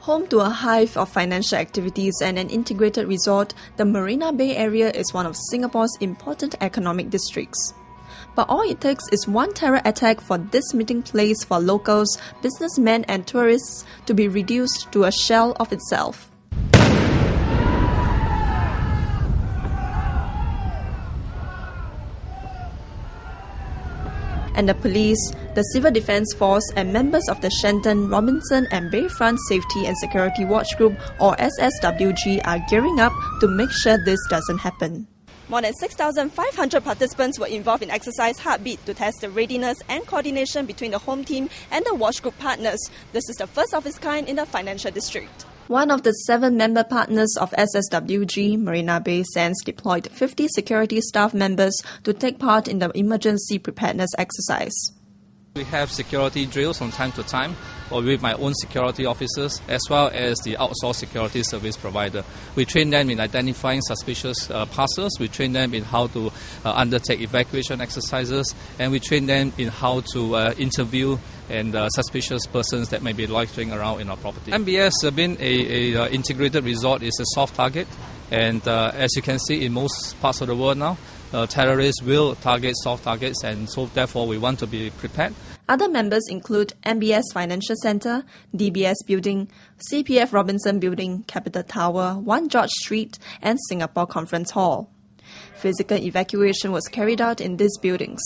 Home to a hive of financial activities and an integrated resort, the Marina Bay area is one of Singapore's important economic districts. But all it takes is one terror attack for this meeting place for locals, businessmen and tourists to be reduced to a shell of itself. And the police, the Civil Defence Force and members of the Shenton, Robinson and Bayfront Safety and Security Watchgroup or SSWG are gearing up to make sure this doesn't happen. More than 6,500 participants were involved in Exercise Heartbeat to test the readiness and coordination between the home team and the watch group partners. This is the first of its kind in the financial district. One of the 7 member partners of SSWG, Marina Bay Sands, deployed 50 security staff members to take part in the emergency preparedness exercise. We have security drills from time to time, or with my own security officers, as well as the outsourced security service provider. We train them in identifying suspicious parcels, we train them in how to undertake evacuation exercises, and we train them in how to interview and suspicious persons that may be loitering around in our property. MBS, being an integrated resort, is a soft target, and as you can see in most parts of the world now, terrorists will target soft targets, and so therefore we want to be prepared. Other members include MBS Financial Centre, DBS Building, CPF Robinson Building, Capital Tower, 1 George Street and Singapore Conference Hall. Physical evacuation was carried out in these buildings.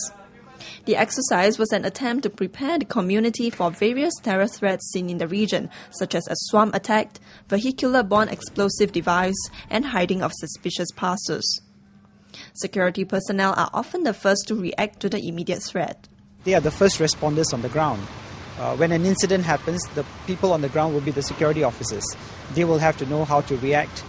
The exercise was an attempt to prepare the community for various terror threats seen in the region, such as a swarm attack, vehicular-borne explosive device and hiding of suspicious parcels. Security personnel are often the first to react to the immediate threat. They are the first responders on the ground. When an incident happens, the people on the ground will be the security officers. They will have to know how to react,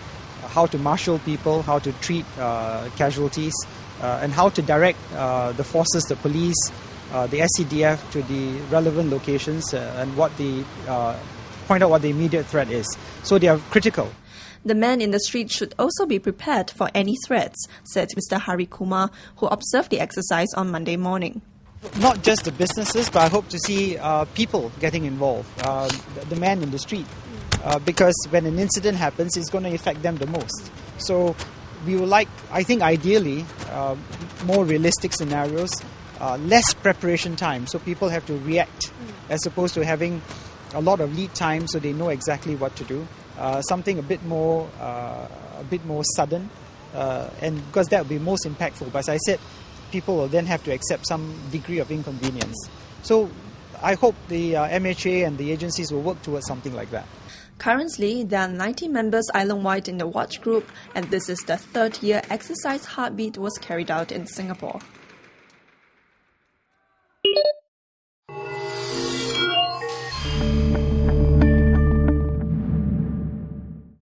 how to marshal people, how to treat casualties, and how to direct the forces, the police, the SCDF to the relevant locations and point out what the immediate threat is. So they are critical. The men in the street should also be prepared for any threats, said Mr. Hari Kumar, who observed the exercise on Monday morning. Not just the businesses, but I hope to see people getting involved, the man in the street, because when an incident happens, it's going to affect them the most. So we would like, I think ideally, more realistic scenarios, less preparation time, so people have to react, as opposed to having a lot of lead time so they know exactly what to do. Something a bit more sudden, and because that will be most impactful. But as I said, people will then have to accept some degree of inconvenience. So I hope the MHA and the agencies will work towards something like that. Currently, there are 90 members island-wide in the watch group, and this is the 3rd year Exercise Heartbeat was carried out in Singapore.